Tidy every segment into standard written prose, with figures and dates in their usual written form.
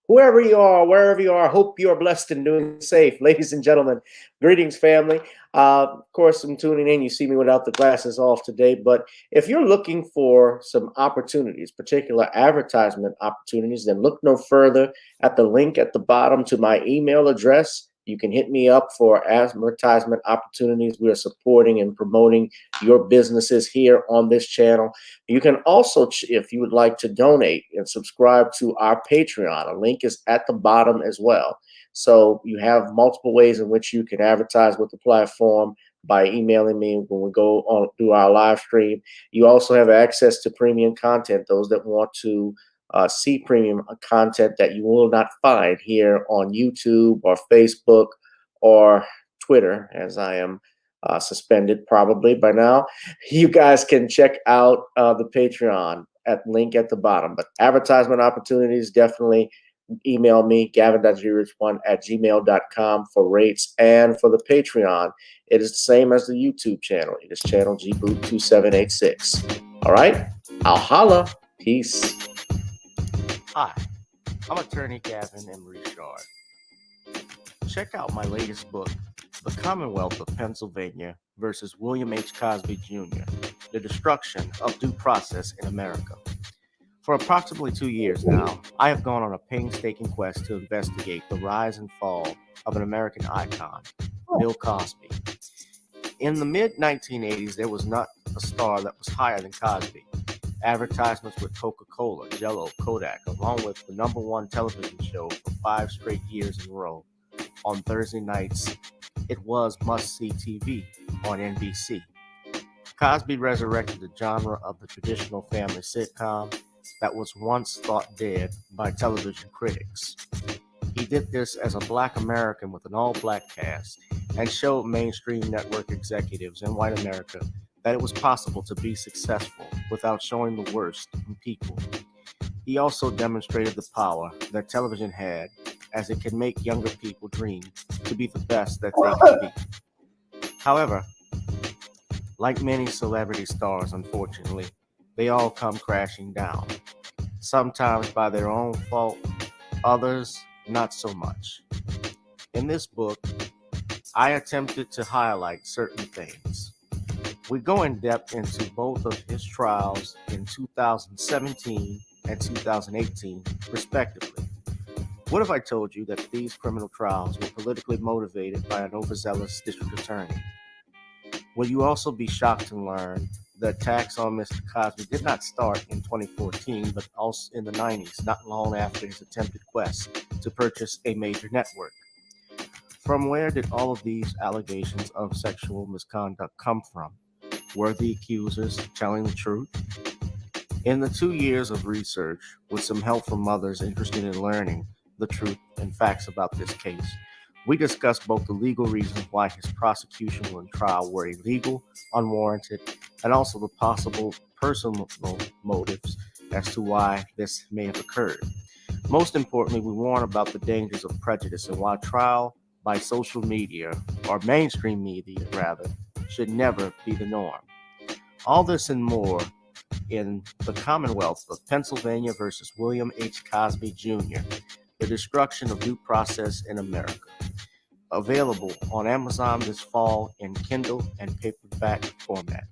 Whoever you are, wherever you are, hope you are blessed and doing safe. Ladies and gentlemen, greetings, family. Of course, I'm tuning in. You see me without the glasses off today. But if you're looking for some opportunities, particular advertisement opportunities, then look no further at the link at the bottom to my email address. You can hit me up for advertisement opportunities. We are supporting and promoting your businesses here on this channel. You can also, if you would like to donate and subscribe to our Patreon, a link is at the bottom as well. So you have multiple ways in which you can advertise with the platform by emailing me when we go on through our live stream. You also have access to premium content, those that want to see premium content that you will not find here on YouTube or Facebook or Twitter, as I am suspended probably by now. You guys can check out the Patreon at link at the bottom. But advertisement opportunities, definitely email me, gavin.grich1@gmail.com for rates. And for the Patreon, it is the same as the YouTube channel. It is channel gboot2786. All right, I'll holla. Peace. Hi, I'm attorney Gavin M. Richard. Check out my latest book, The Commonwealth of Pennsylvania versus William H. Cosby Jr., The Destruction of Due Process in America. For approximately 2 years now, I have gone on a painstaking quest to investigate the rise and fall of an American icon, Bill Cosby. In the mid-1980s, there was not a star that was higher than Cosby. advertisements with Coca-Cola, Jello, Kodak, along with the #1 television show for 5 straight years in a row. On Thursday nights, it was must-see TV on NBC. Cosby resurrected the genre of the traditional family sitcom that was once thought dead by television critics. He did this as a Black American with an all-Black cast and showed mainstream network executives in white America that it was possible to be successful without showing the worst in people. He also demonstrated the power that television had, as it can make younger people dream to be the best that they can be. However, like many celebrity stars, unfortunately, they all come crashing down, sometimes by their own fault, others not so much. In this book, I attempted to highlight certain things. We go in depth into both of his trials in 2017 and 2018, respectively. What if I told you that these criminal trials were politically motivated by an overzealous district attorney? Will you also be shocked to learn the attacks on Mr. Cosby did not start in 2014, but also in the 90s, not long after his attempted quest to purchase a major network? From where did all of these allegations of sexual misconduct come from? Were the accusers telling the truth? In the 2 years of research, with some help from others interested in learning the truth and facts about this case, we discussed both the legal reasons why his prosecution and trial were illegal, unwarranted, and also the possible personal motives as to why this may have occurred. Most importantly, we warn about the dangers of prejudice and why trial by social media, or mainstream media rather, should never be the norm. All this and more in The Commonwealth of Pennsylvania versus William H. Cosby Jr., The Destruction of Due Process in America. Available on Amazon this fall in Kindle and paperback format.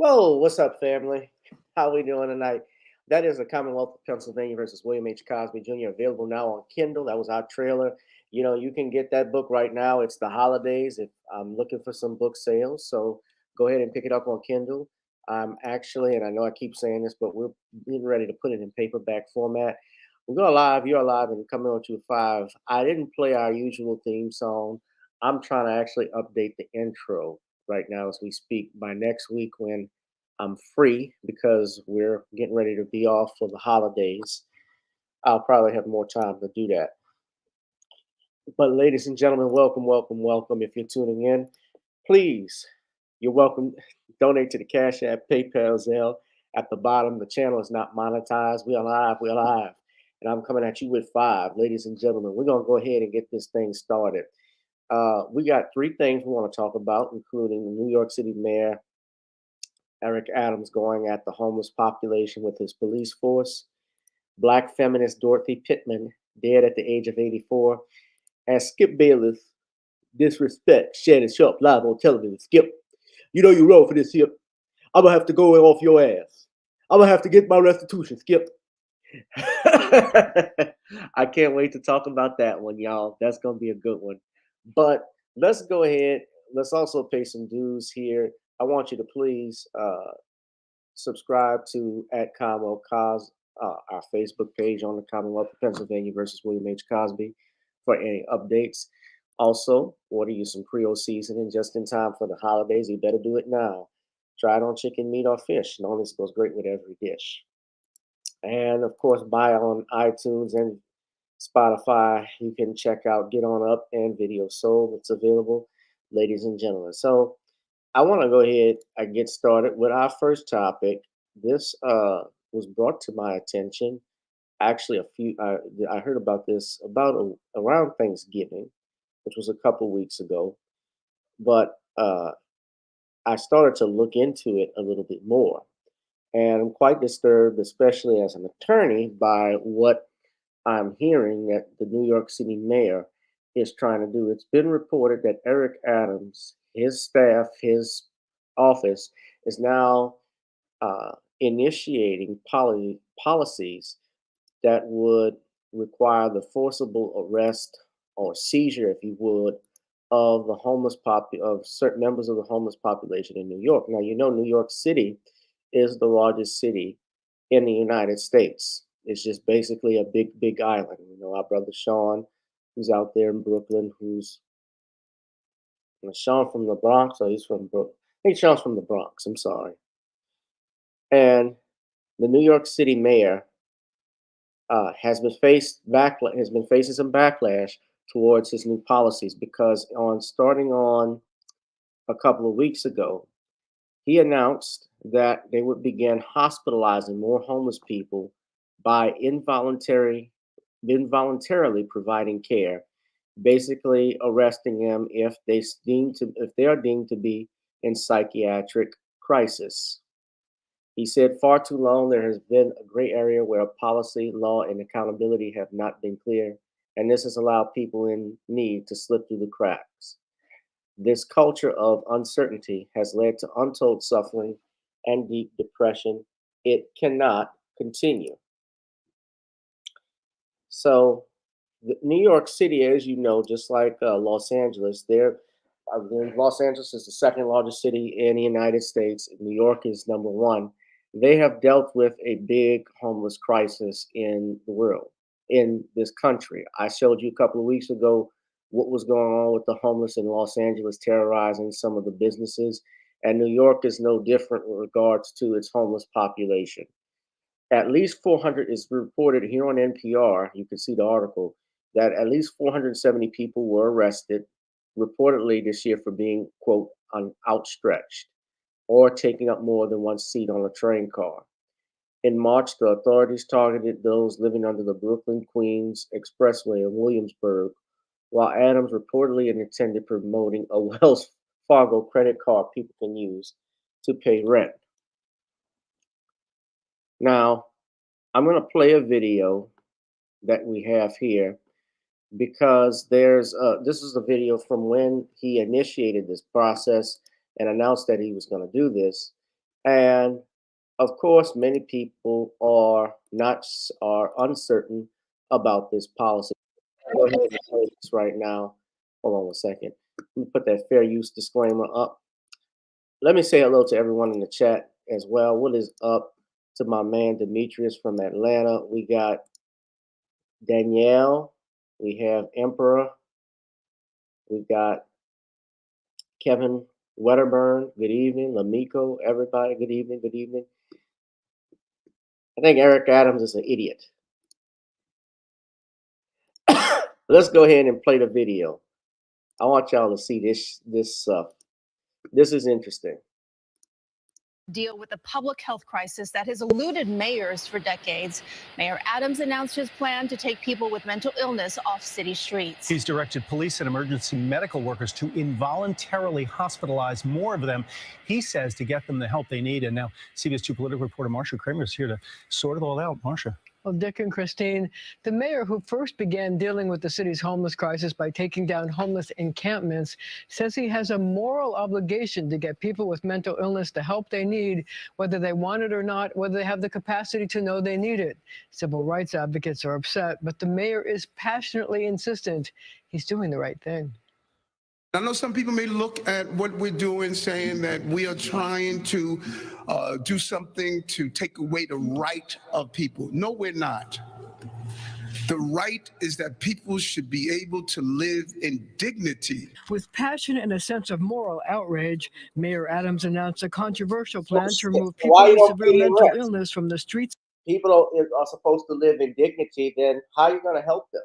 Whoa, what's up, family? How we doing tonight? That is The Commonwealth of Pennsylvania versus William H. Cosby Jr. available now on Kindle. That was our trailer. You know, you can get that book right now. It's the holidays. If I'm looking for some book sales, so go ahead and pick it up on Kindle. I'm actually, and I know I keep saying this, but we're getting ready to put it in paperback format. We're going live. You're live and coming on to 5. I didn't play our usual theme song. I'm trying to actually update the intro right now as we speak. By next week, when I'm free, because we're getting ready to be off for the holidays, I'll probably have more time to do that. But, ladies and gentlemen, welcome, welcome, welcome. If you're tuning in, please, you're welcome. Donate to the Cash App, PayPal, Zelle at the bottom. The channel is not monetized. We are live. We are live. And I'm coming at you with 5. Ladies and gentlemen, we're going to go ahead and get this thing started. We got 3 things we want to talk about, including the New York City Mayor Eric Adams going at the homeless population with his police force, Black feminist Dorothy Pitman dead at the age of 84, and Skip Bayless disrespect Shannon Sharpe live on television. Skip, you know you wrong for this, Skip. I'm gonna have to go off your ass. I'm gonna have to get my restitution, Skip. I can't wait to talk about that one, y'all. That's gonna be a good one. But let's go ahead. Let's also pay some dues here. I want you to please subscribe to at Commonwealth Cos, our Facebook page on the Commonwealth of Pennsylvania versus William H. Cosby for any updates. Also, order you some Creole seasoning just in time for the holidays. You better do it now. Try it on chicken, meat, or fish. Knowing this goes great with every dish. And of course, buy on iTunes and Spotify. You can check out Get On Up and Video Soul. It's available. ladies and gentlemen. So I want to go ahead and get started with our first topic. This was brought to my attention actually I heard about this around Thanksgiving, which was a couple weeks ago. But I started to look into it a little bit more, and I'm quite disturbed, especially as an attorney, by what I'm hearing that the New York City mayor is trying to do. It's been reported that Eric Adams, his staff, his office is now initiating policies that would require the forcible arrest or seizure, if you would, of the of certain members of the homeless population in New York. Now, you know, New York City is the largest city in the United States. It's just basically a big island. You know, our brother Sean, who's out there in Brooklyn, who's Sean from the Bronx, or he's from Brooklyn. I think Sean's from the Bronx. I'm sorry. And the New York City mayor has been facing some backlash towards his new policies because starting on a couple of weeks ago, he announced that they would begin hospitalizing more homeless people by involuntarily providing care, basically arresting them if they are deemed to be in psychiatric crisis. He said, far too long there has been a gray area where policy, law, and accountability have not been clear, and this has allowed people in need to slip through the cracks. This culture of uncertainty has led to untold suffering and deep depression. It cannot continue. So, New York City, as you know, just like Los Angeles, Los Angeles is the second largest city in the United States. New York is number one. They have dealt with a big homeless crisis in the world, in this country. I showed you a couple of weeks ago what was going on with the homeless in Los Angeles terrorizing some of the businesses. And New York is no different with regards to its homeless population. At least 400 is reported here on NPR. You can see the article that at least 470 people were arrested reportedly this year for being, quote, outstretched or taking up more than one seat on a train car. In March, the authorities targeted those living under the Brooklyn Queens Expressway in Williamsburg, while Adams reportedly intended promoting a Wells Fargo credit card people can use to pay rent. Now, I'm going to play a video that we have here because this is a video from when he initiated this process and announced that he was going to do this. And of course, many people are uncertain about this policy. Go ahead and play this right now. Hold on 1 second. Let me put that fair use disclaimer up. Let me say hello to everyone in the chat as well. What is up to my man Demetrius from Atlanta? We got Danielle. We have Emperor. We got Kevin Wedderburn. Good evening. Lamiko. Everybody. Good evening. Good evening. I think Eric Adams is an idiot. Let's go ahead and play the video. I want y'all to see this stuff. This is interesting. Deal with the public health crisis that has eluded mayors for decades. Mayor Adams announced his plan to take people with mental illness off city streets. He's directed police and emergency medical workers to involuntarily hospitalize more of them, he says, to get them the help they need. And now CBS 2 political reporter Marcia Kramer is here to sort it all out. Marcia. Well, Dick and Christine, the mayor who first began dealing with the city's homeless crisis by taking down homeless encampments says he has a moral obligation to get people with mental illness the help they need, whether they want it or not, whether they have the capacity to know they need it. Civil rights advocates are upset, but the mayor is passionately insistent he's doing the right thing. I know some people may look at what we're doing saying that we are trying to do something to take away the right of people. No, we're not. The right is that people should be able to live in dignity. With passion and a sense of moral outrage, Mayor Adams announced a controversial plan to remove people with severe mental illness from the streets. People are supposed to live in dignity, then how are you going to help them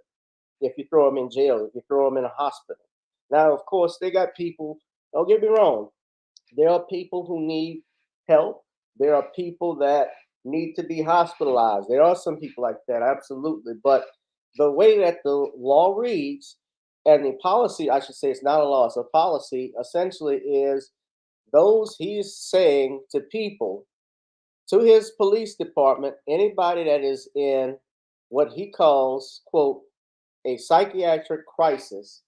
if you throw them in jail, if you throw them in a hospital? Now, of course, they got people, don't get me wrong, there are people who need help. There are people that need to be hospitalized. There are some people like that, absolutely. But the way that the law reads and the policy, I should say it's not a law, it's a policy, essentially is those he's saying to people, to his police department, anybody that is in what he calls, quote, a psychiatric crisis,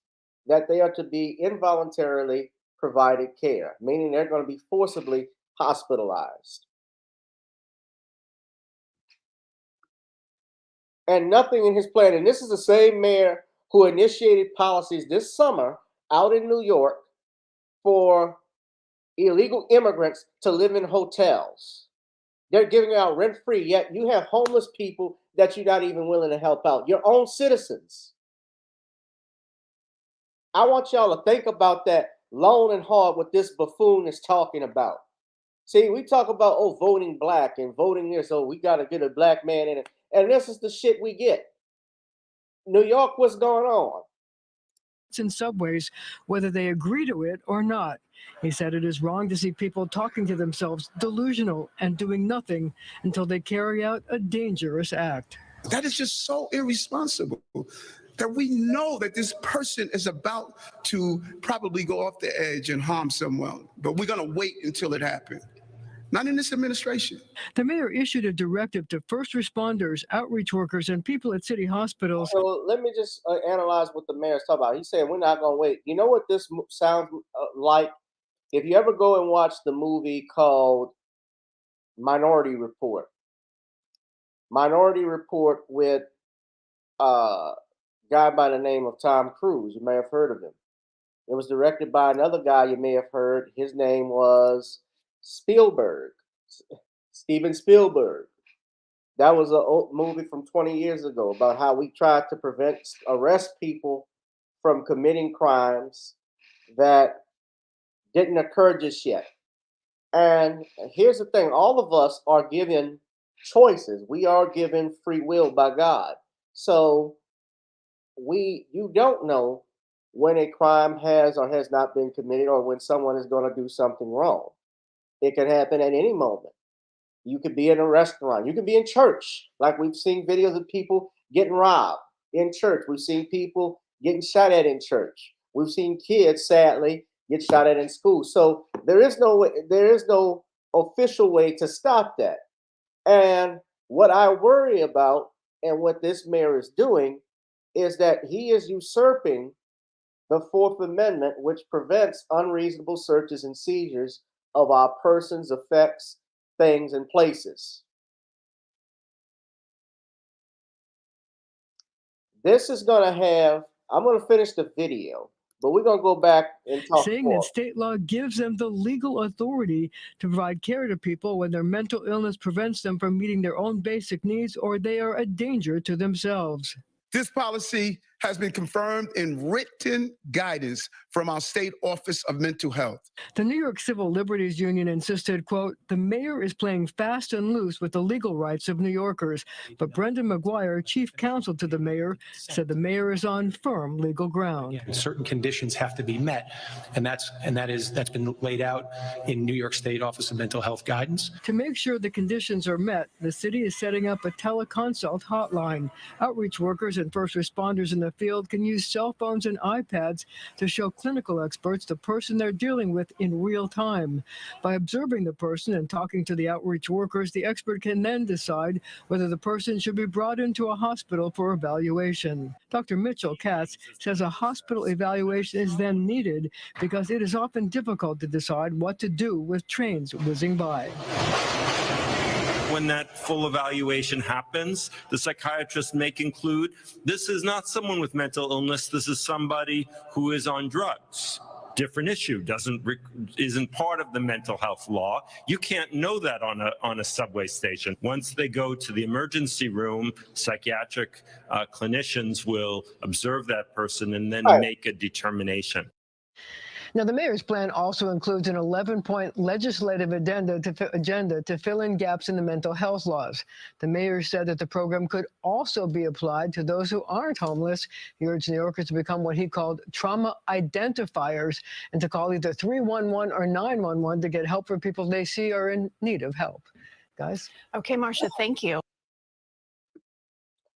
that they are to be involuntarily provided care, meaning they're going to be forcibly hospitalized. And nothing in his plan, and this is the same mayor who initiated policies this summer out in New York for illegal immigrants to live in hotels. They're giving out rent free, yet you have homeless people that you're not even willing to help out, your own citizens. I want y'all to think about that long and hard what this buffoon is talking about. See, we talk about, oh, voting black and voting this, oh, we got to get a black man in it. And this is the shit we get. New York, what's going on? In subways, whether they agree to it or not. He said it is wrong to see people talking to themselves, delusional, and doing nothing until they carry out a dangerous act. That is just so irresponsible that we know that this person is about to probably go off the edge and harm someone, but we're going to wait until it happens. Not in this administration. The mayor issued a directive to first responders, outreach workers, and people at city hospitals. So let me just analyze what the mayor's talking about. He's saying we're not going to wait. You know what this sounds like? If you ever go and watch the movie called Minority Report with a guy by the name of Tom Cruise, you may have heard of him. It was directed by another guy you may have heard. His name was Steven Spielberg. That was a movie from 20 years ago about how we tried to arrest people from committing crimes that didn't occur just yet. And here's the thing, all of us are given choices. We are given free will by God. So you don't know when a crime has or has not been committed or when someone is going to do something wrong. It can happen at any moment. You could be in a restaurant. You could be in church. Like we've seen videos of people getting robbed in church. We've seen people getting shot at in church. We've seen kids, sadly, get shot at in school. So there is no official way to stop that. And what I worry about and what this mayor is doing is that he is usurping the Fourth Amendment, which prevents unreasonable searches and seizures of our persons, effects, things, and places. This is going to have, I'm going to finish the video, but we're going to go back and talk saying more. that state law gives them the legal authority to provide care to people when their mental illness prevents them from meeting their own basic needs or they are a danger to themselves. This policy has been confirmed in written guidance from our state office of mental health. The New York Civil Liberties Union insisted, quote, the mayor is playing fast and loose with the legal rights of New Yorkers. But Brendan McGuire, chief counsel to the mayor, said the mayor is on firm legal ground. Certain conditions have to be met, and that's been laid out in New York State Office of Mental Health guidance. To make sure the conditions are met, the city is setting up a teleconsult hotline. Outreach workers and first responders in the field can use cell phones and iPads to show clinical experts the person they're dealing with in real time. By observing the person and talking to the outreach workers, the expert can then decide whether the person should be brought into a hospital for evaluation. Dr. Mitchell Katz says a hospital evaluation is then needed because it is often difficult to decide what to do with trains whizzing by. When that full evaluation happens, the psychiatrist may conclude this is not someone with mental illness, this is somebody who is on drugs. Different issue, isn't part of the mental health law. You can't know that on a subway station. Once they go to the emergency room, psychiatric clinicians will observe that person and then make a determination. Now, the mayor's plan also includes an 11-point legislative agenda to fill in gaps in the mental health laws. The mayor said that the program could also be applied to those who aren't homeless. He urged New Yorkers to become what he called trauma identifiers and to call either 311 or 911 to get help for people they see are in need of help. Guys? Okay, Marcia, thank you.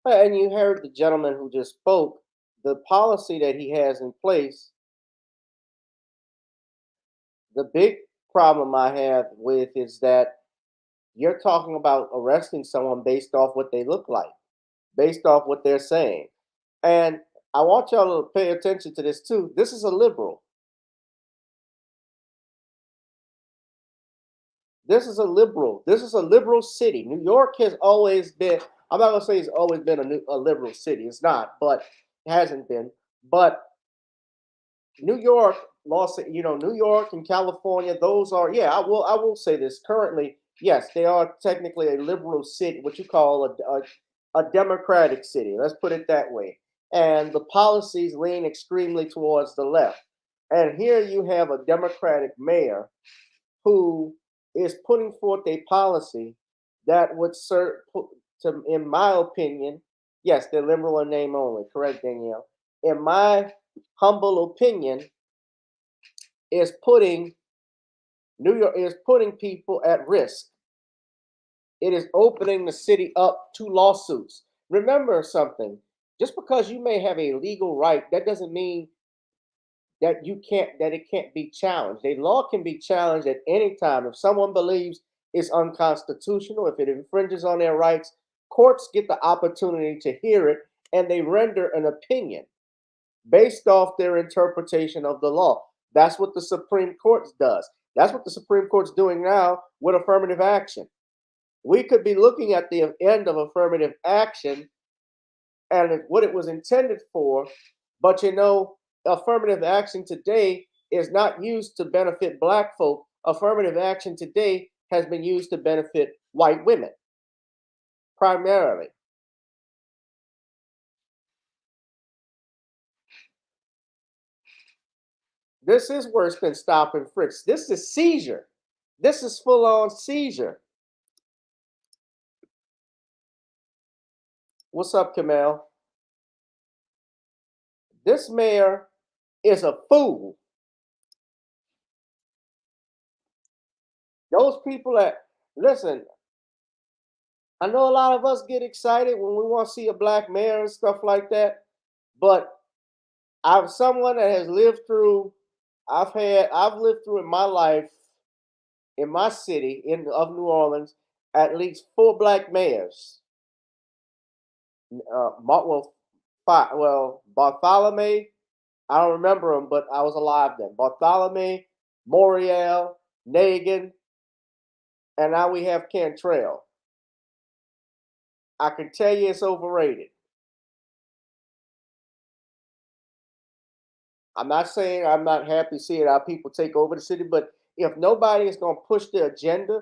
And you heard the gentleman who just spoke. The policy that he has in place, the big problem I have with is that you're talking about arresting someone based off what they look like, based off what they're saying. And I want y'all to pay attention to this too. This is a liberal. This is a liberal. This is a liberal city. New York has always been, I'm not going to say it's always been a liberal city. It's not, but it hasn't been. But New York, New York and California, those are, I will say this. Currently, yes, they are technically a liberal city, what you call a democratic city. Let's put it that way. And the policies lean extremely towards the left. And here you have a Democratic mayor who is putting forth a policy that would serve, in my opinion, yes, they're liberal in name only. Correct, Danielle. In my humble opinion, is putting people at risk. It is opening the city up to lawsuits. Remember something: just because you may have a legal right, that doesn't mean that it can't be challenged. A law can be challenged at any time. If someone believes it's unconstitutional, if it infringes on their rights, courts get the opportunity to hear it and they render an opinion based off their interpretation of the law. That's what the Supreme Court does. That's what the Supreme Court's doing now with affirmative action. We could be looking at the end of affirmative action and what it was intended for, but affirmative action today is not used to benefit black folk. Affirmative action today has been used to benefit white women, primarily. This is worse than stop and frisk. This is seizure. This is full-on seizure. What's up, Kamel? This mayor is a fool. Those people listen, I know a lot of us get excited when we want to see a black mayor and stuff like that, but I'm someone that has lived through, I've lived through in my life, in my city of New Orleans, at least 4 black mayors. Bartholomew, I don't remember him, but I was alive then. Bartholomew, Morial, Nagin, and now we have Cantrell. I can tell you it's overrated. I'm not saying I'm not happy seeing our people take over the city, but if nobody is going to push the agenda,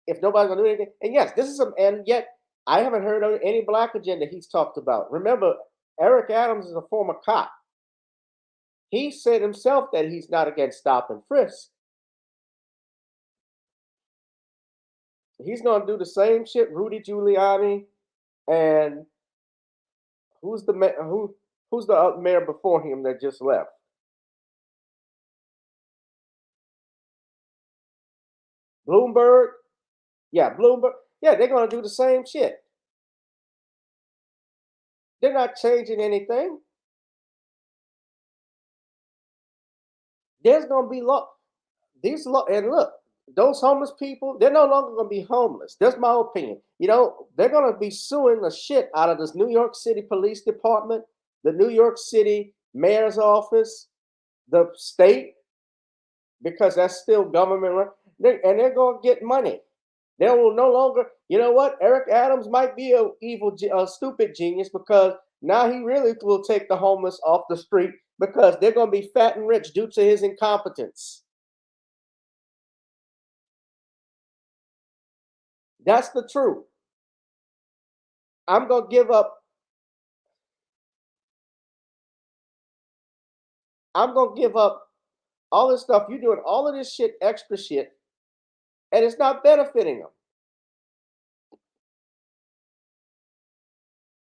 if nobody's going to do anything, and yes, and yet I haven't heard of any black agenda he's talked about. Remember, Eric Adams is a former cop. He said himself that he's not against stop and frisk. He's going to do the same shit. Rudy Giuliani, and who's the mayor before him that just left? Bloomberg. Yeah, Bloomberg. Yeah, they're going to do the same shit. They're not changing anything. There's going to be and look, those homeless people, they're no longer going to be homeless. That's my opinion. They're going to be suing the shit out of this New York City Police Department, the New York City Mayor's Office, the state, because that's still government, and they're going to get money. They will no longer, you know what? Eric Adams might be a stupid genius, because now he really will take the homeless off the street, because they're going to be fat and rich due to his incompetence. That's the truth. I'm going to give up. I'm going to give up All this stuff, you're doing all of this shit, extra shit, and it's not benefiting them.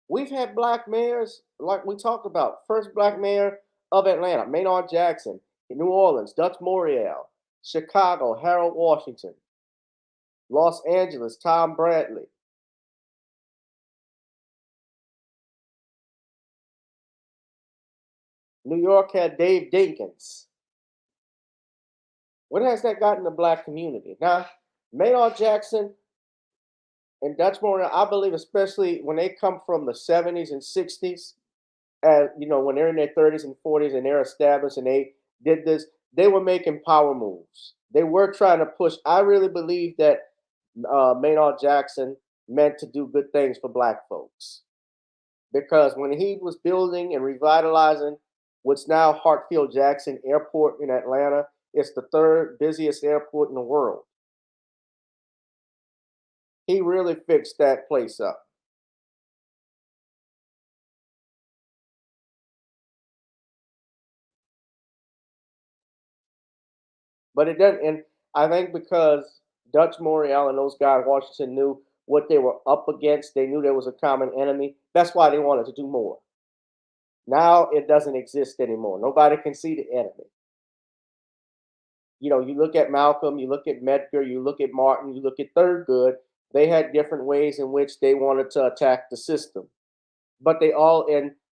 We've had black mayors, like we talked about. First black mayor of Atlanta, Maynard Jackson. In New Orleans, Dutch Morial. Chicago, Harold Washington. Los Angeles, Tom Bradley. New York had Dave Dinkins. What has that gotten the black community? Now, Maynard Jackson and Dutch Morial, I believe, especially when they come from the 70s and 60s, when they're in their 30s and 40s and they're established and they did this, they were making power moves. They were trying to push. I really believe that Maynard Jackson meant to do good things for black folks. Because when he was building and revitalizing what's now Hartsfield Jackson Airport in Atlanta, it's the third busiest airport in the world. He really fixed that place up. But it doesn't, and I think because Dutch Morial and those guys, Washington, knew what they were up against, they knew there was a common enemy. That's why they wanted to do more. Now it doesn't exist anymore. Nobody can see the enemy. You look at Malcolm, you look at Medgar, you look at Martin, you look at Thurgood. They had different ways in which they wanted to attack the system. But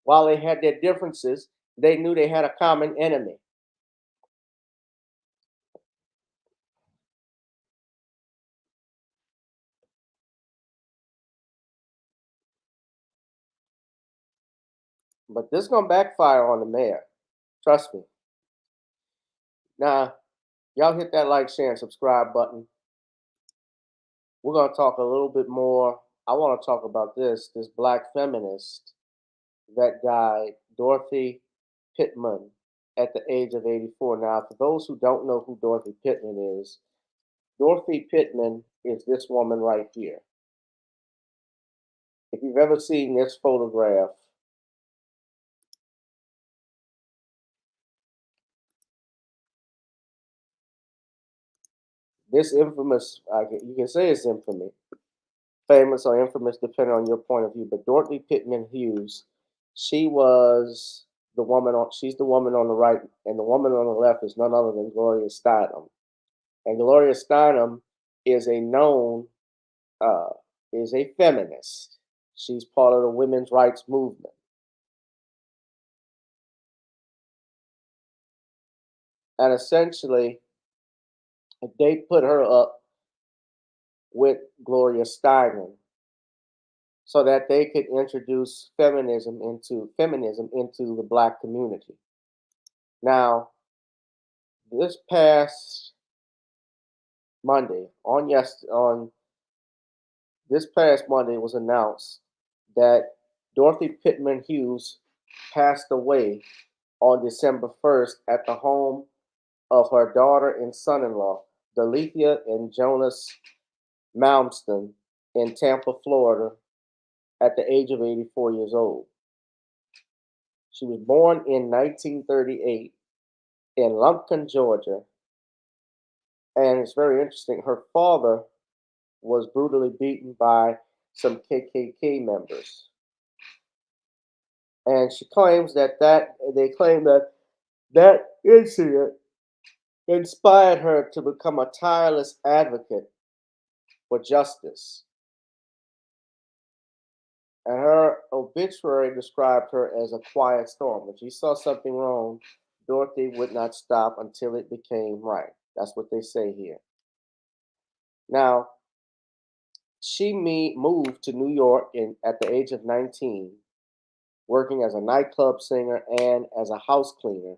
while they had their differences, they knew they had a common enemy. But this is going to backfire on the mayor. Trust me. Now, y'all hit that like, share, and subscribe button. We're going to talk a little bit more. I want to talk about this black feminist that died, Dorothy Pitman, at the age of 84. Now, for those who don't know who Dorothy Pitman is, Dorothy Pitman is this woman right here. If you've ever seen this photograph, this infamous, you can say it's infamy, famous or infamous, depending on your point of view. But Dorothy Pitman Hughes, she's the woman on the right, and the woman on the left is none other than Gloria Steinem. And Gloria Steinem is is a feminist. She's part of the women's rights movement. And essentially, they put her up with Gloria Steinem so that they could introduce feminism into the black community. Now, this past Monday, this past Monday, it was announced that Dorothy Pitman Hughes passed away on December 1st at the home of her daughter and son-in-law, Delethea and Jonas Malmston, in Tampa, Florida, at the age of 84 years old. She was born in 1938 in Lumpkin, Georgia. And it's very interesting. Her father was brutally beaten by some KKK members. And she claims that incident inspired her to become a tireless advocate for justice. And her obituary described her as a quiet storm. If she saw something wrong, Dorothy would not stop until it became right. That's what they say here. Now, she moved to New York at the age of 19, working as a nightclub singer and as a house cleaner,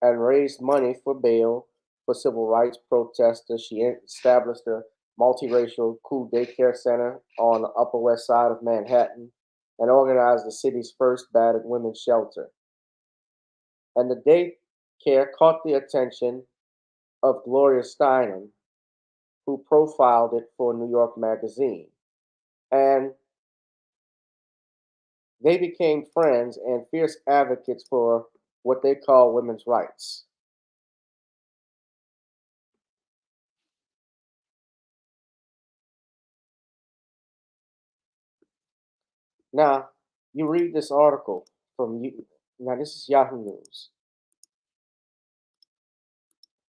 and raised money for bail for civil rights protesters. She established a multiracial cool daycare center on the Upper West Side of Manhattan and organized the city's first battered women's shelter. And the daycare caught the attention of Gloria Steinem, who profiled it for New York Magazine. And they became friends and fierce advocates for what they call women's rights. Now, you read this article from you. Now, this is Yahoo News.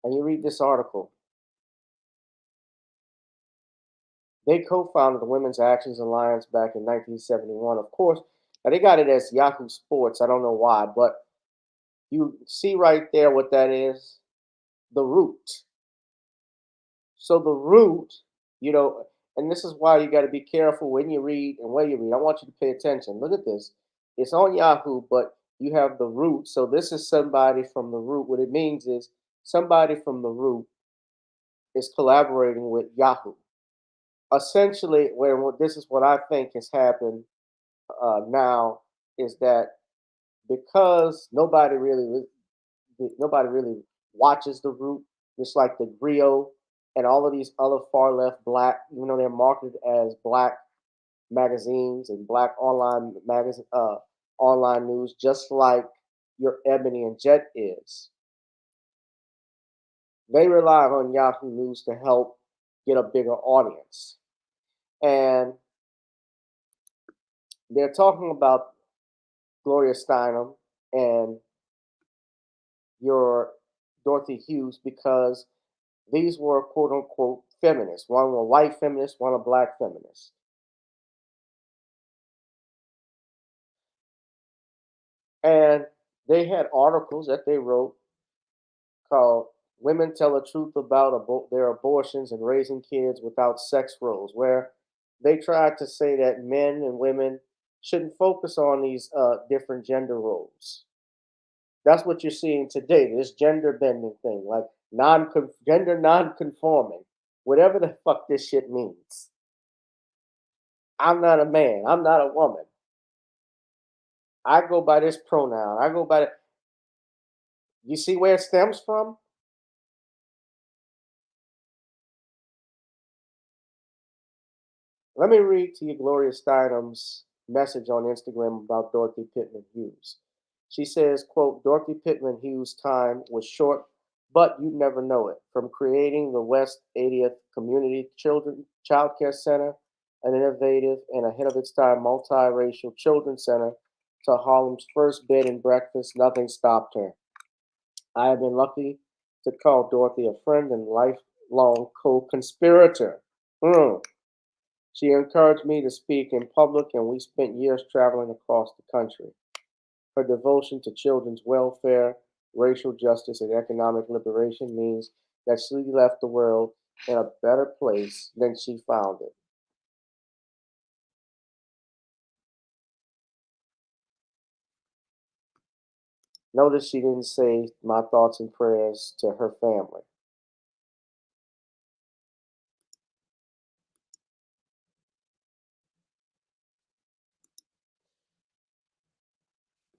And you read this article. They co-founded the Women's Actions Alliance back in 1971. Of course, now they got it as Yahoo Sports. I don't know why, but you see right there what that is? The root. So the root, you know, and this is why you got to be careful when you read and where you read. I want you to pay attention. Look at this. It's on Yahoo, but you have the root. So this is somebody from the root. What it means is somebody from the root is collaborating with Yahoo. Essentially, where this is what I think has happened now is that because nobody really watches the root, just like the Grio and all of these other far left black, even though they're marketed as black magazines and black online news, just like your Ebony and Jet is. They rely on Yahoo News to help get a bigger audience. And they're talking about Gloria Steinem and your Dorothy Hughes because these were quote unquote feminists. One were white feminists, one a black feminist. And they had articles that they wrote called Women Tell the Truth About Their Abortions and Raising Kids Without Sex Roles, where they tried to say that men and women shouldn't focus on these different gender roles. That's what you're seeing today, this gender bending thing, like gender non-conforming, whatever the fuck this shit means. I'm not a man. I'm not a woman. I go by this pronoun. I go by. You see where it stems from? Let me read to you Gloria Steinem's message on Instagram about Dorothy Pitman Hughes. She says, quote, Dorothy Pitman Hughes' time was short, but you'd never know it. From creating the West 80th Community Child Care Center, an innovative and ahead of its time multiracial children's center, to Harlem's first bed and breakfast, nothing stopped her. I have been lucky to call Dorothy a friend and lifelong co-conspirator. She encouraged me to speak in public, and we spent years traveling across the country. Her devotion to children's welfare, racial justice, and economic liberation means that she left the world in a better place than she found it. Notice she didn't say my thoughts and prayers to her family.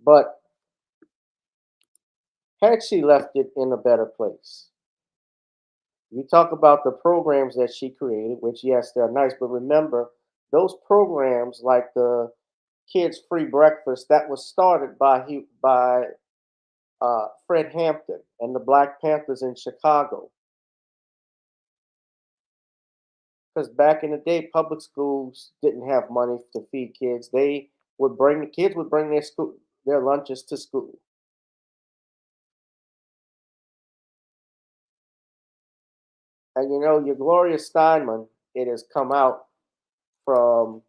But had she left it in a better place? You talk about the programs that she created, which, yes, they're nice, but remember, those programs like the Kids Free Breakfast, that was started by Fred Hampton and the Black Panthers in Chicago. Because back in the day, public schools didn't have money to feed kids. The kids would bring their lunches to school. And you know, your Gloria Steinman, it has come out from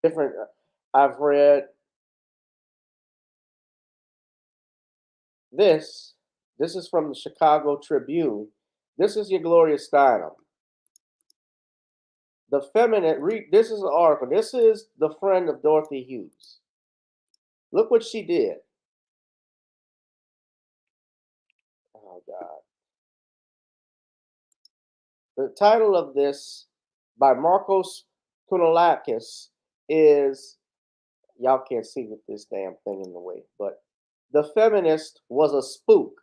different. I've read this. This is from the Chicago Tribune. This is your Gloria Steinem. The feminine. This is an article. This is the friend of Dorothy Hughes. Look what she did. Oh God. The title of this by Marcos Kounalakis is, y'all can't see with this damn thing in the way, but The Feminist Was a Spook.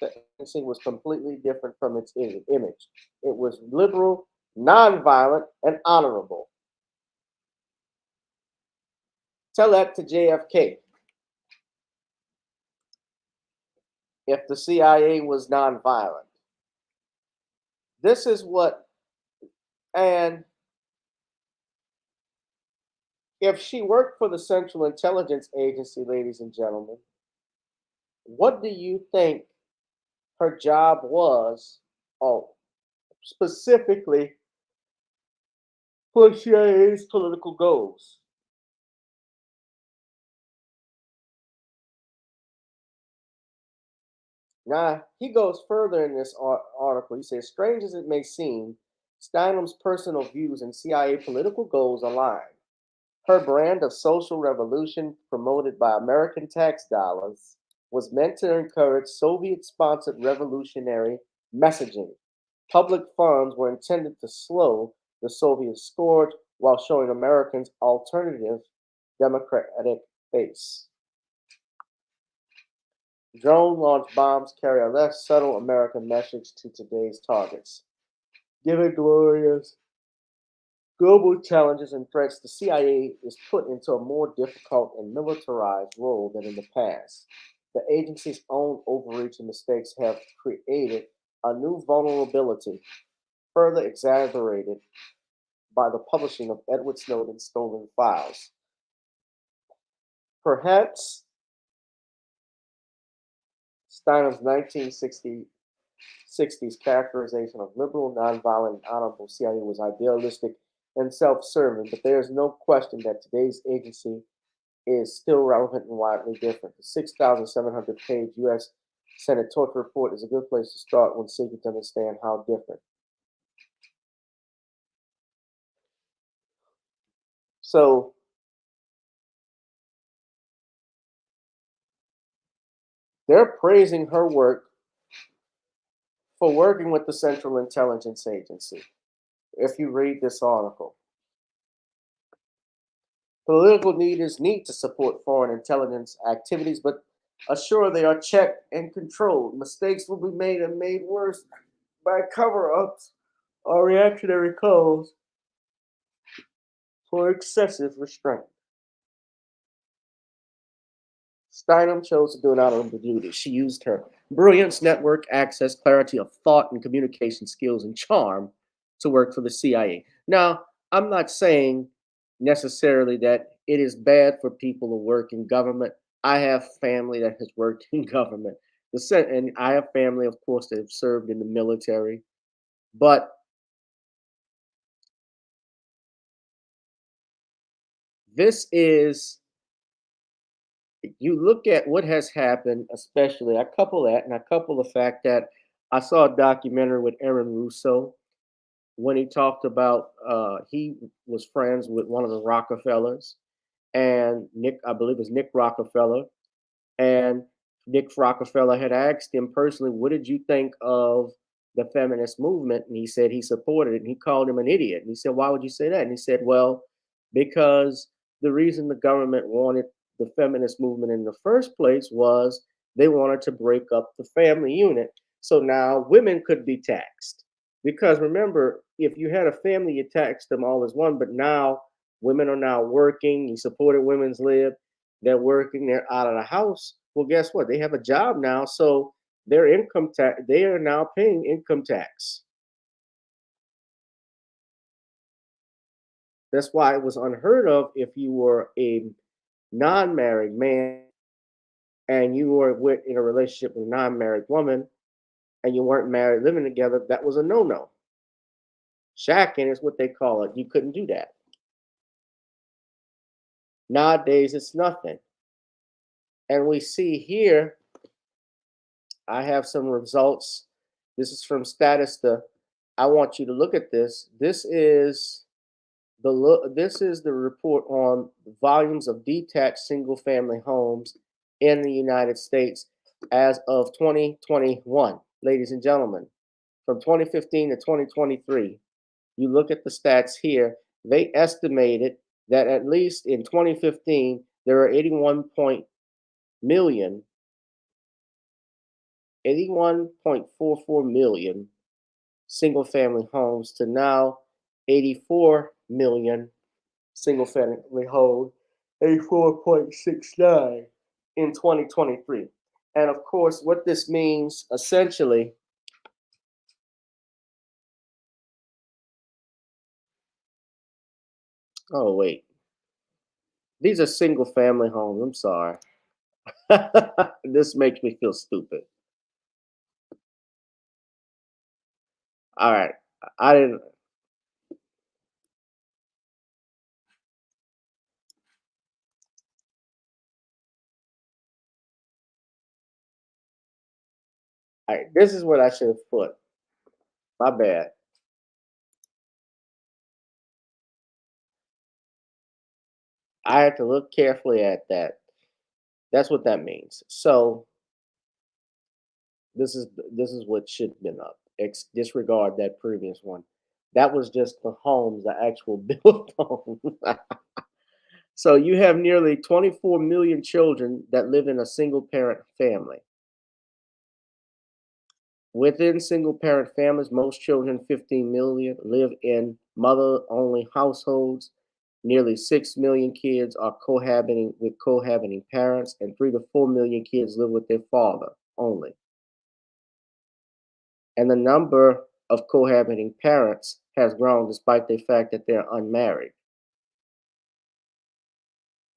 the agency was completely different from its image. It was liberal, nonviolent, and honorable. Tell that to JFK. If the CIA was nonviolent. This is what, and if she worked for the Central Intelligence Agency, ladies and gentlemen, what do you think her job was? Oh, specifically for CIA's political goals. Now, he goes further in this article. He says, strange as it may seem, Steinem's personal views and CIA political goals align. Her brand of social revolution, promoted by American tax dollars, was meant to encourage Soviet-sponsored revolutionary messaging. Public funds were intended to slow the Soviet scourge while showing Americans alternative democratic base. Drone launched bombs carry a less subtle American message to today's targets. Given glorious global challenges and threats, the CIA is put into a more difficult and militarized role than in the past. The agency's own overreach and mistakes have created a new vulnerability, further exaggerated by the publishing of Edward Snowden's stolen files. Perhaps Steinem's 1960s characterization of liberal, nonviolent, and honorable CIA was idealistic and self-serving, but there is no question that today's agency is still relevant and widely different. The 6,700-page U.S. Senate torture report is a good place to start when seeking to understand how different. So, they're praising her work for working with the Central Intelligence Agency, if you read this article. Political leaders need to support foreign intelligence activities, but assure they are checked and controlled. Mistakes will be made and made worse by cover-ups or reactionary calls for excessive restraint. Steinem chose to do an honorable duty. She used her brilliance, network access, clarity of thought, and communication skills and charm to work for the CIA. Now, I'm not saying necessarily that it is bad for people to work in government. I have family that has worked in government. And I have family, of course, that have served in the military. But this is, you look at what has happened, especially, I couple that and I couple the fact that I saw a documentary with Aaron Russo when he talked about he was friends with one of the Rockefellers, and Nick, I believe it was Nick Rockefeller, and Nick Rockefeller had asked him personally, what did you think of the feminist movement? And he said he supported it, and he called him an idiot. And he said, why would you say that? And he said, well, because the reason the government wanted the feminist movement in the first place was they wanted to break up the family unit. So now women could be taxed. Because remember, if you had a family, you taxed them all as one, but now women are now working. You supported women's lib. They're working, they're out of the house. Well, guess what? They have a job now. So their income tax, they are now paying income tax. That's why it was unheard of if you were a non-married man and you were in a relationship with a non-married woman and you weren't married living together. That was a no-no. Shacking is what they call it. You couldn't do that. Nowadays, it's nothing. And we see here, I have some results. This is from Statista. I want you to look at this. This is the report on volumes of detached single-family homes in the United States as of 2021. Ladies and gentlemen, from 2015 to 2023, you look at the stats here, they estimated that at least in 2015, there are 81 million 81.44 million single-family homes to now 84 million single-family homes, 84.69 in 2023. And of course, what this means essentially, oh wait, these are single-family homes. I'm sorry. This makes me feel stupid. All right, I didn't. All right, this is what I should have put. My bad. I had to look carefully at that. That's what that means. So this is what should have been up. Disregard that previous one. That was just the homes, the actual built homes. So you have nearly 24 million children that live in a single parent family. Within single parent families, most children, 15 million, live in mother only households. Nearly 6 million kids are cohabiting with cohabiting parents, and 3 to 4 million kids live with their father only. And the number of cohabiting parents has grown despite the fact that they're unmarried.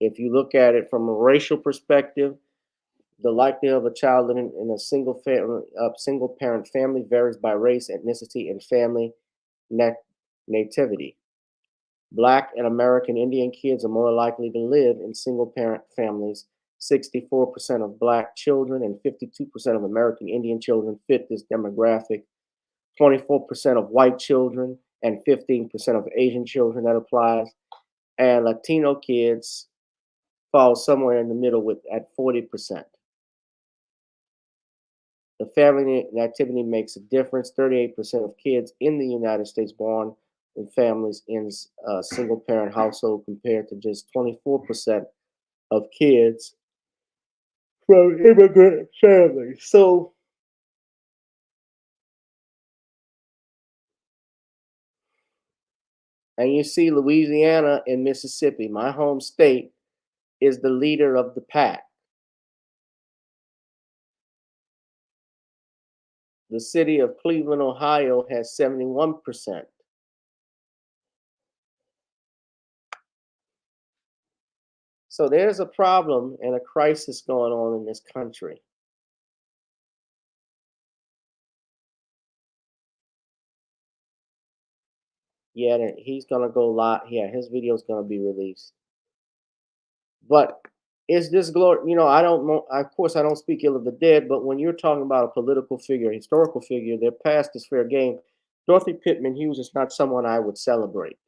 If you look at it from a racial perspective, the likelihood of a child living in a single parent family varies by race, ethnicity, and family nativity. Black and American Indian kids are more likely to live in single parent families. 64% of Black children and 52% of American Indian children fit this demographic. 24% of white children and 15% of Asian children, that applies. And Latino kids fall somewhere in the middle with at 40%. The family activity makes a difference. 38% of kids in the United States born in families in a single parent household compared to just 24% of kids from immigrant families. So and you see Louisiana and Mississippi, my home state, is the leader of the pack. The city of Cleveland, Ohio has 71%. So there's a problem and a crisis going on in this country. Yeah, he's gonna go live. Yeah, his video is gonna be released. But is this glory? You know, I don't know. Of course, I don't speak ill of the dead. But when you're talking about a political figure, a historical figure, their past is fair game. Dorothy Pitman Hughes is not someone I would celebrate.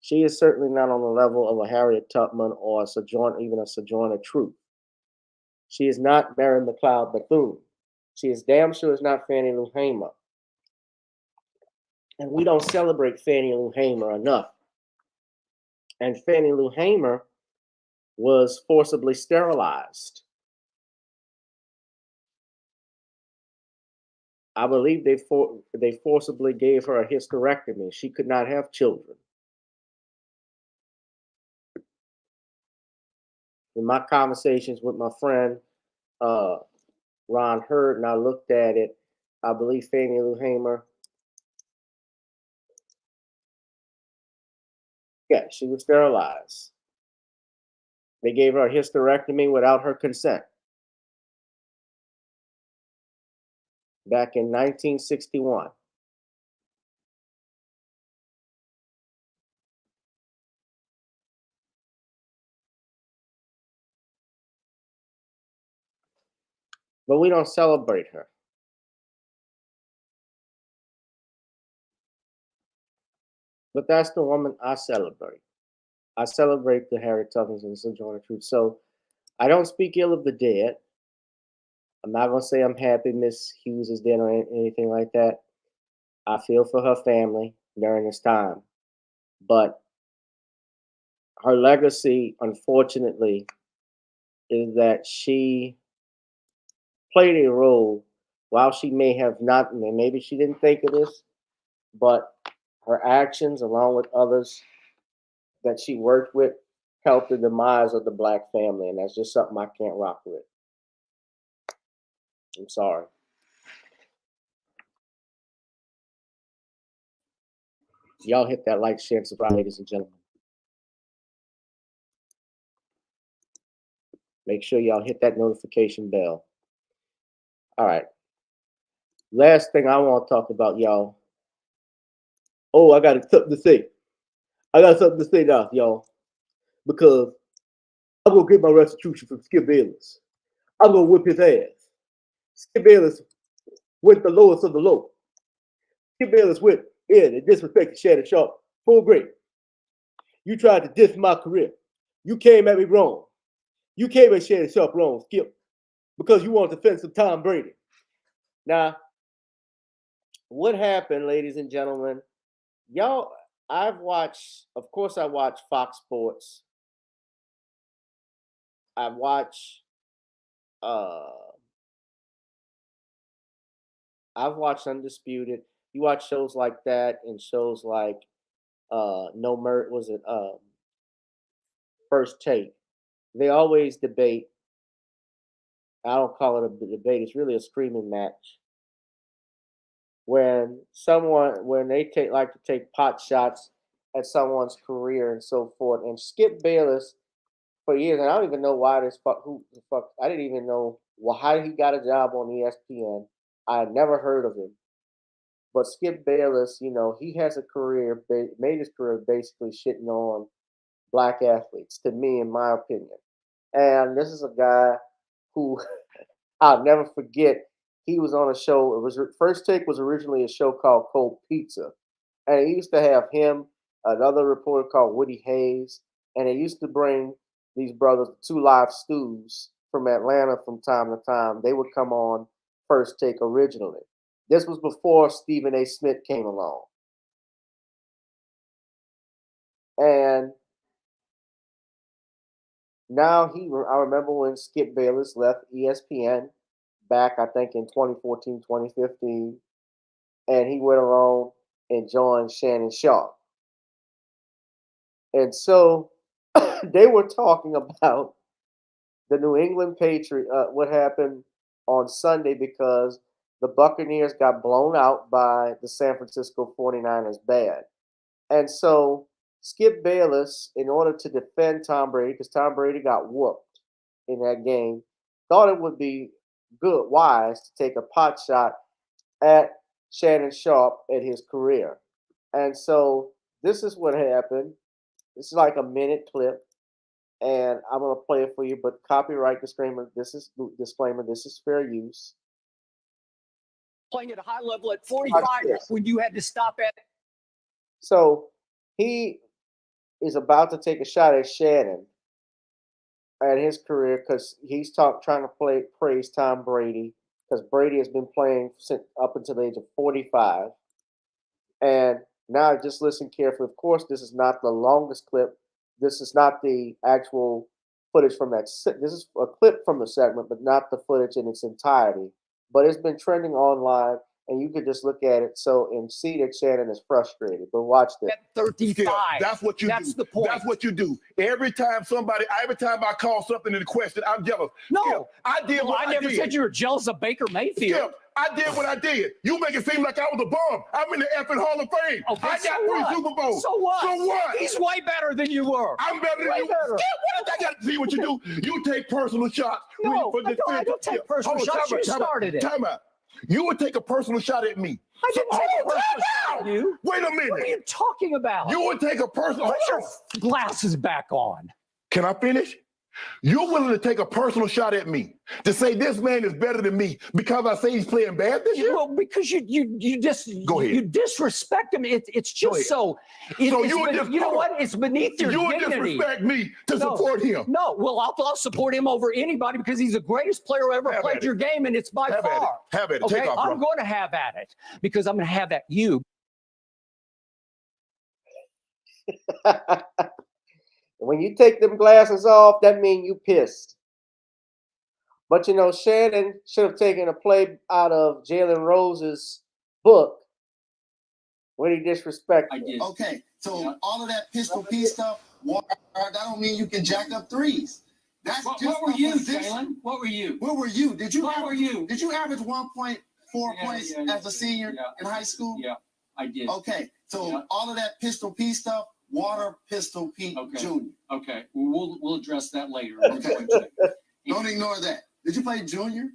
She is certainly not on the level of a Harriet Tubman or even a Sojourner Truth. She is not Mary McLeod Bethune. She is damn sure is not Fannie Lou Hamer. And we don't celebrate Fannie Lou Hamer enough. And Fannie Lou Hamer was forcibly sterilized. I believe they forcibly gave her a hysterectomy. She could not have children. In my conversations with my friend Ron Hurd, and I looked at it, I believe Fannie Lou Hamer, yeah, she was sterilized. They gave her a hysterectomy without her consent. Back in 1961. But we don't celebrate her. But that's the woman I celebrate. I celebrate the Harriet Tubmans and the Sojourner Truth. So I don't speak ill of the dead. I'm not going to say I'm happy Miss Hughes is dead or anything like that. I feel for her family during this time. But her legacy, unfortunately, is that she played a role while she may have not, maybe she didn't think of this, but her actions, along with others that she worked with, helped the demise of the black family, and that's just something I can't rock with. I'm sorry. Y'all hit that like, share, and subscribe, ladies and gentlemen. Make sure y'all hit that notification bell. All right. Last thing I want to talk about, y'all. Oh, I got something to say. I got something to say now, y'all. Because I'm going to get my restitution from Skip Bayless. I'm going to whip his ass. Skip Bayless went the lowest of the low. Skip Bayless went in and disrespected Shannon Sharpe full grade. You tried to diss my career. You came at me wrong. You came at Shannon Sharpe wrong, Skip, because you want to defend some Tom Brady. Now, what happened, ladies and gentlemen? Y'all, I watch Fox Sports. I watch I've watched Undisputed. You watch shows like that and shows like First Take. They always debate. I don't call it a debate, it's really a screaming match. When they like to take pot shots at someone's career and so forth. And Skip Bayless, for years, and I don't even know why I didn't even know how he got a job on ESPN. I had never heard of him. But Skip Bayless, he has a career, made his career basically shitting on black athletes, to me, in my opinion. And this is a guy who I'll never forget. He was on a show. First Take was originally a show called Cold Pizza. And he used to have him, another reporter called Woody Hayes, and they used to bring these brothers, Two Live Stews from Atlanta from time to time. They would come on First Take originally. This was before Stephen A. Smith came along. And now I remember when Skip Bayless left ESPN back, I think, in 2014, 2015, and he went along and joined Shannon Sharpe. And so they were talking about the New England Patriots, what happened on Sunday, because the Buccaneers got blown out by the San Francisco 49ers bad. And so Skip Bayless, in order to defend Tom Brady, because Tom Brady got whooped in that game, thought it would be wise to take a pot shot at Shannon Sharpe at his career. And so this is what happened. This is like a minute clip, and I'm going to play it for you, but copyright disclaimer, this is fair use. Playing at a high level at 45 when you had to stop at. So he is about to take a shot at Shannon at his career, because he's trying to praise Tom Brady, because Brady has been playing up until the age of 45. And now just listen carefully. Of course, this is not the longest clip. This is not the actual footage from that. This is a clip from the segment, but not the footage in its entirety. But it's been trending online, and you could just look at it and see that Shannon is frustrated. But watch this. At 35. That's what you do. That's the point. That's what you do. Every time I call something into question, I'm jealous. No, Skip, I did what I never did. said you were jealous of Baker Mayfield. Skip, I did what I did. You make it seem like I was a bum. I'm in the effing Hall of Fame. Okay, I got 3 Super Bowls. So what? So what? He's way better than you were. I'm better than you. Better. Skip, what did I got to see what you do? You take personal shots. No, I don't take personal shots. You started it. Time out. You would take a personal shot at me. I didn't take a personal shot at you. Wait a minute. What are you talking about? You would take a personal. Put your glasses back on. Can I finish? You're willing to take a personal shot at me to say this man is better than me because I say he's playing bad this year? Well, because you just Go ahead. You disrespect him. It's just so. You know what? It's beneath your dignity. You would disrespect me to support him. No, well, I'll support him over anybody because he's the greatest player who ever played your game, and it's by far. Have at it. Okay, Take off, bro. I'm going to have at it because I'm going to have at you. When you take them glasses off, that means you pissed. But you know, Shannon should have taken a play out of Jalen Rose's book when he disrespected. I did. Okay, so all of that pistol P stuff, that don't mean you can jack up threes. That's What just were a you, position. Jalen? What were you? Where were you? Did you Where were you? Did you average 1.4 points as a senior in high school? Yeah, I did. Okay, so all of that pistol P stuff, water pistol P junior. Okay, we'll address that later. Okay. Don't ignore that. Did you play junior?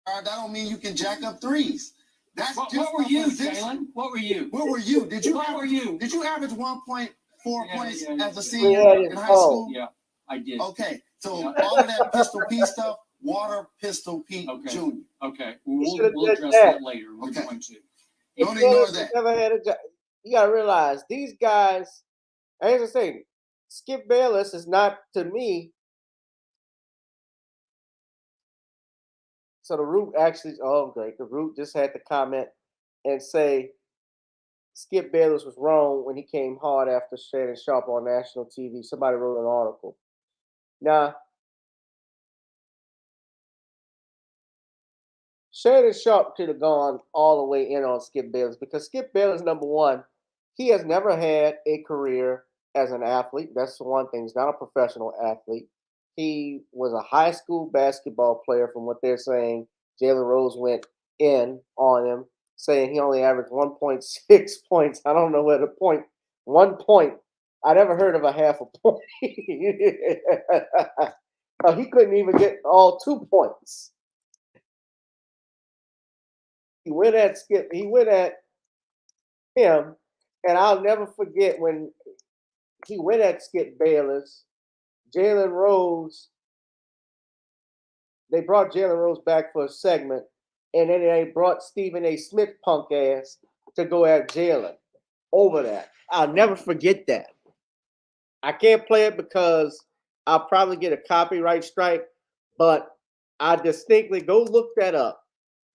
That don't mean you can jack up threes. That's What just were a you, position. Jalen? What were you? Where were you? Did you Where were you? Did you average 1.4 points as a Yeah, senior in high school? Yeah, I did. Okay, so all of that pistol P stuff, water pistol P junior. Okay, should've we'll did address that. that later. We're Okay. going to. Don't ignore Shannon that. never had a job. You gotta realize these guys. As I say, Skip Bayless is not to me. So the Root actually, oh great, the Root just had to comment and say Skip Bayless was wrong when he came hard after Shannon Sharpe on national TV. Somebody wrote an article. Now, Shannon Sharpe could have gone all the way in on Skip Bayless because Skip Bayless, number one, he has never had a career as an athlete. That's the one thing. He's not a professional athlete. He was a high school basketball player, from what they're saying. Jalen Rose went in on him, saying he only averaged 1.6 points. I don't know where the point, 1 point. I never heard of a half a point. He couldn't even get all 2 points. He went at Skip. He went at him, and I'll never forget when he went at Skip Bayless. Jalen Rose. They brought Jalen Rose back for a segment, and then they brought Stephen A. Smith punk ass to go at Jalen over that. I'll never forget that. I can't play it because I'll probably get a copyright strike, but I distinctly go look that up.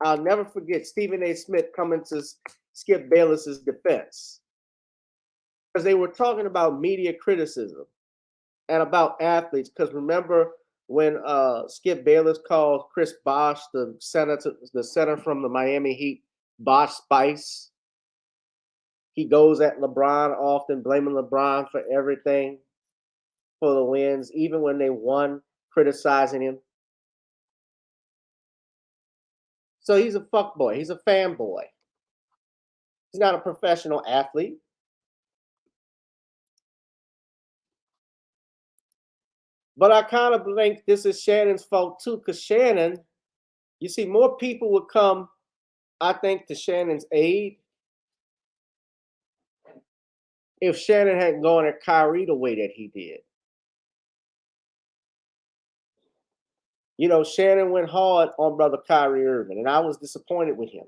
I'll never forget Stephen A. Smith coming to Skip Bayless's defense because they were talking about media criticism and about athletes. Because remember when Skip Bayless called Chris Bosh, the center from the Miami Heat, Bosh Spice? He goes at LeBron often, blaming LeBron for everything, for the wins, even when they won, criticizing him. So he's a fuckboy. He's a fanboy. He's not a professional athlete. But I kind of think this is Shannon's fault too, because Shannon, you see, more people would come, I think, to Shannon's aid if Shannon hadn't gone at Kyrie the way that he did. You know, Shannon went hard on brother Kyrie Irving, and I was disappointed with him.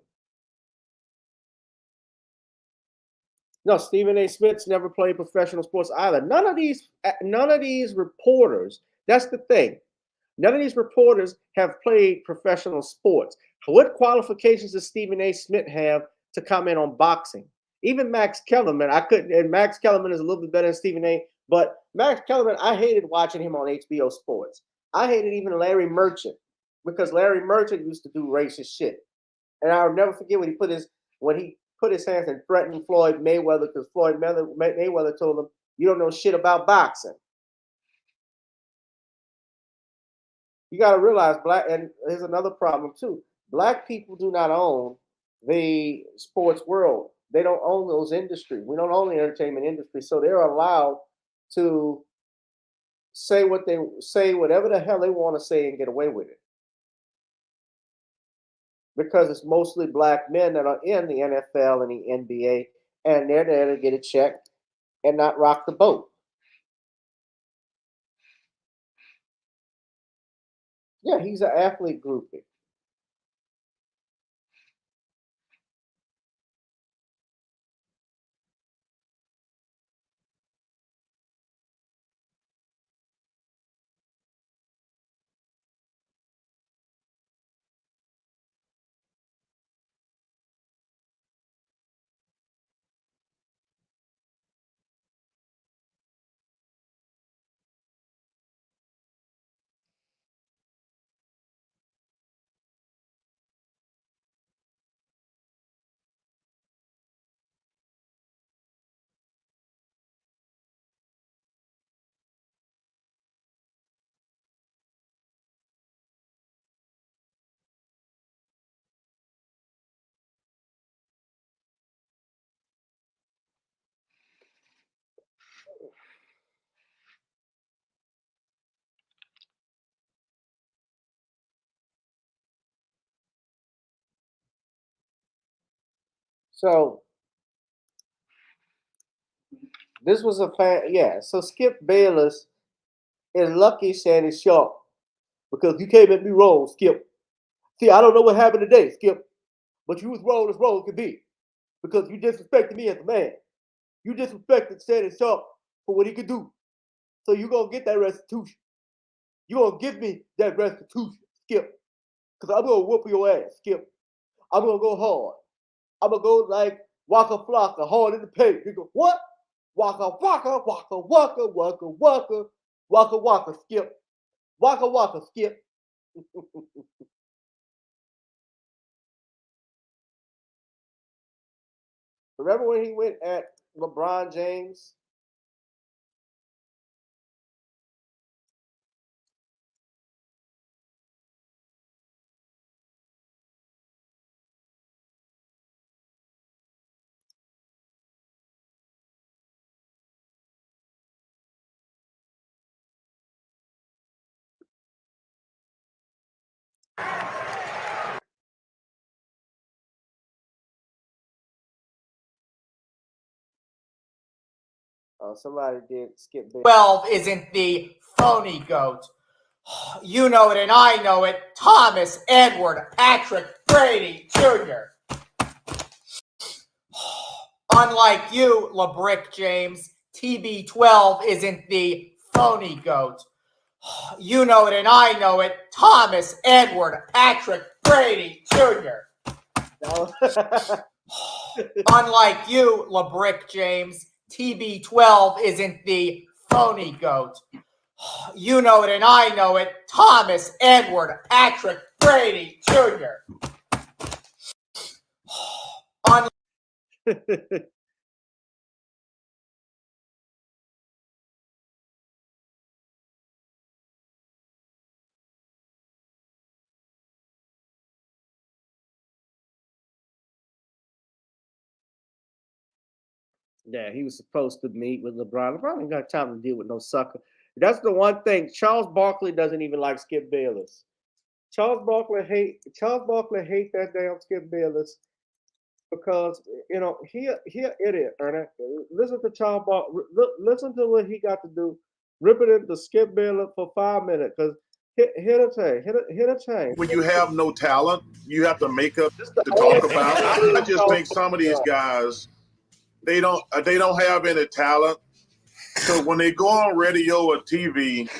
No, Stephen A. Smith's never played professional sports either. None of these reporters, that's the thing. None of these reporters have played professional sports. What qualifications does Stephen A. Smith have to comment on boxing? Even Max Kellerman, I couldn't, and Max Kellerman is a little bit better than Stephen A. But Max Kellerman, I hated watching him on HBO Sports. I hated even Larry Merchant because Larry Merchant used to do racist shit. And I'll never forget when he put his hands and threatened Floyd Mayweather because Floyd Mayweather told him, "You don't know shit about boxing." You got to realize and here's another problem too. Black people do not own the sports world. They don't own those industries. We don't own the entertainment industry, so they're allowed to say whatever the hell they want to say and get away with it. Because it's mostly black men that are in the NFL and the NBA, and they're there to get a check and not rock the boat. Yeah, he's an athlete groupie. So this was a fan. So Skip Bayless is lucky Shannon Sharpe because you came at me wrong, Skip. See, I don't know what happened today, Skip, but you was wrong as wrong could be because you disrespected me as a man. You disrespected Shannon Sharpe for what he could do. So you're going to get that restitution. You're going to give me that restitution, Skip, because I'm going to whoop your ass, Skip. I'm going to go hard. I'm going to go like Waka Flocka, hard in the paint. You go, what? Waka, waka, waka, waka, waka, waka, waka, waka, Skip. Waka, waka, Skip. Remember when he went at LeBron James? Somebody did Skip Bayless. 12 isn't the phony goat. You know it and I know it. Thomas Edward Patrick Brady Jr. Unlike you, LeBrick James, TB12 isn't the phony goat. You know it and I know it. Thomas Edward Patrick Brady Jr. Unlike you, LeBrick James, TB12 isn't the phony goat. You know it and I know it. Thomas Edward Patrick Brady Jr. Yeah, he was supposed to meet with LeBron. LeBron ain't got time to deal with no sucker. That's the one thing. Charles Barkley doesn't even like Skip Bayless. Charles Barkley hate that damn Skip Bayless because he an idiot. Ernest. Listen to Charles Barkley. Listen to what he got to do. Ripping into Skip Bayless for 5 minutes because hit a chain. When you have no talent, you have to make up to talk about. I just think some of these guys. They don't have any talent. So when they go on radio or TV,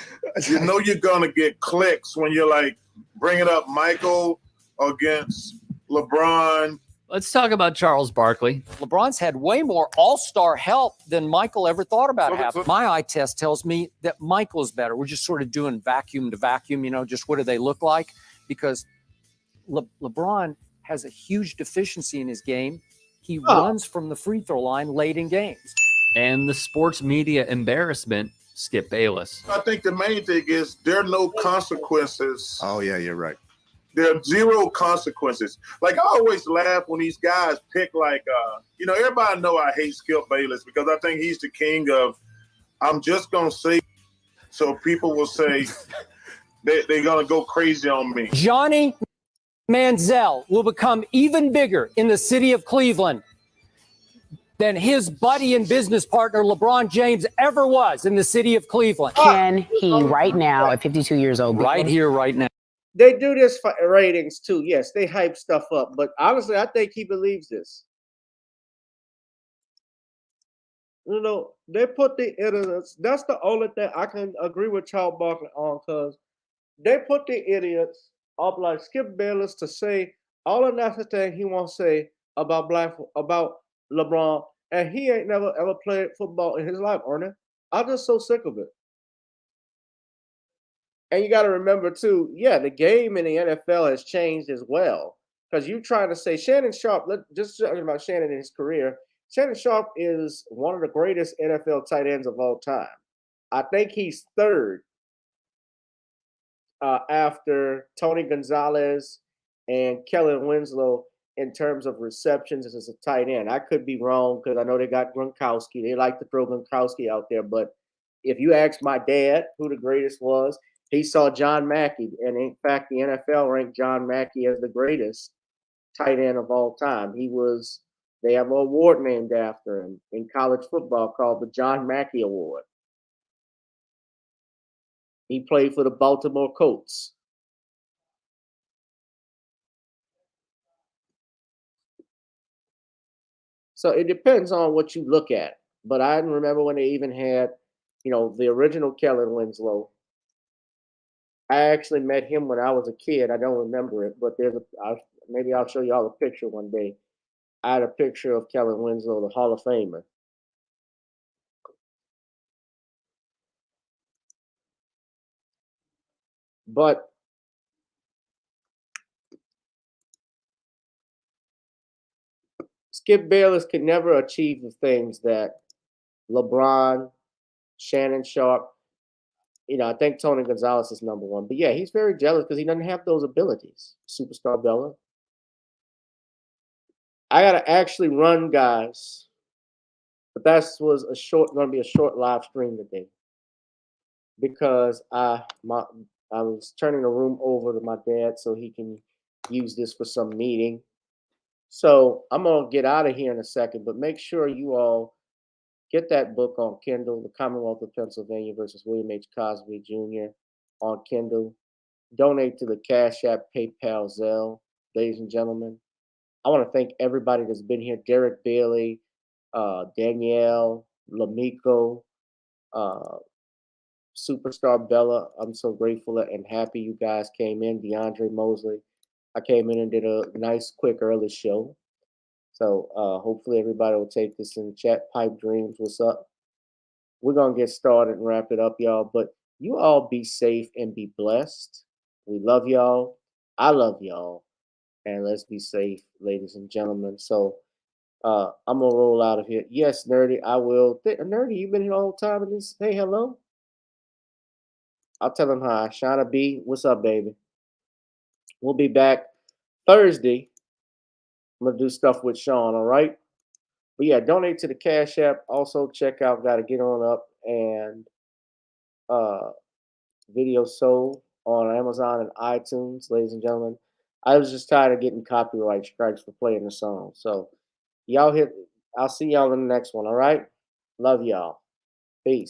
you know you're gonna get clicks when you're like bringing up Michael against LeBron. Let's talk about Charles Barkley. LeBron's had way more all-star help than Michael ever thought about having. My eye test tells me that Michael's better. We're just sort of doing vacuum to vacuum, just what do they look like? Because LeBron has a huge deficiency in his game. He runs from the free throw line late in games. And the sports media embarrassment, Skip Bayless. I think the main thing is there are no consequences. Oh, yeah, you're right. There are zero consequences. Like, I always laugh when these guys pick, like, everybody know I hate Skip Bayless because I think he's the king of, I'm just going to say, so people will say they're going to go crazy on me. Johnny Manziel will become even bigger in the city of Cleveland than his buddy and business partner LeBron James ever was in the city of Cleveland. Can he right now at 52 years old? Right here, right now. They do this for ratings too. Yes, they hype stuff up, but honestly, I think he believes this. They put the idiots. That's the only thing I can agree with Charles Barkley on, because they put the idiots up like Skip Bayless to say all the nasty thing he wants to say about LeBron, and he ain't never ever played football in his life, Ernie. I'm just so sick of it. And you got to remember too, the game in the NFL has changed as well. Because you trying to say Shannon Sharpe, just talking about Shannon in his career, Shannon Sharpe is one of the greatest NFL tight ends of all time. I think he's third after Tony Gonzalez and Kellen Winslow in terms of receptions as a tight end. I could be wrong because I know they got Gronkowski. They like to throw Gronkowski out there. But if you ask my dad who the greatest was, he saw John Mackey. And in fact, the NFL ranked John Mackey as the greatest tight end of all time. He was They have an award named after him in college football called the John Mackey Award. He played for the Baltimore Colts. So it depends on what you look at. But I remember when they even had, the original Kellen Winslow. I actually met him when I was a kid. I don't remember it, but maybe I'll show y'all a picture one day. I had a picture of Kellen Winslow, the Hall of Famer. But Skip Bayless could never achieve the things that LeBron, Shannon Sharpe, I think Tony Gonzalez is number one. But yeah, he's very jealous because he doesn't have those abilities. Superstar Bella. I gotta actually run, guys. But that was going to be a short live stream today because I was turning the room over to my dad so he can use this for some meeting. So I'm gonna get out of here in a second, but make sure you all get that book on Kindle, The Commonwealth of Pennsylvania versus William H. Cosby Jr. on Kindle. Donate to the Cash App, PayPal, Zelle, ladies and gentlemen. I want to thank everybody that's been here. Derek Bailey, Danielle, Lamiko, Superstar Bella. I'm so grateful and happy you guys came in. DeAndre Mosley. I came in and did a nice, quick, early show. So hopefully everybody will take this in the chat. Pipe Dreams, what's up? We're going to get started and wrap it up, y'all. But you all be safe and be blessed. We love y'all. I love y'all. And let's be safe, ladies and gentlemen. So I'm going to roll out of here. Yes, Nerdy, I will. Nerdy, you been here the whole time and just say hello? I'll tell him hi. Shauna B, what's up, baby? We'll be back Thursday. I'm going to do stuff with Sean, all right? But yeah, donate to the Cash App. Also, check out Gotta Get On Up and Video Soul on Amazon and iTunes, ladies and gentlemen. I was just tired of getting copyright strikes for playing the song. So, I'll see y'all in the next one, all right? Love y'all. Peace.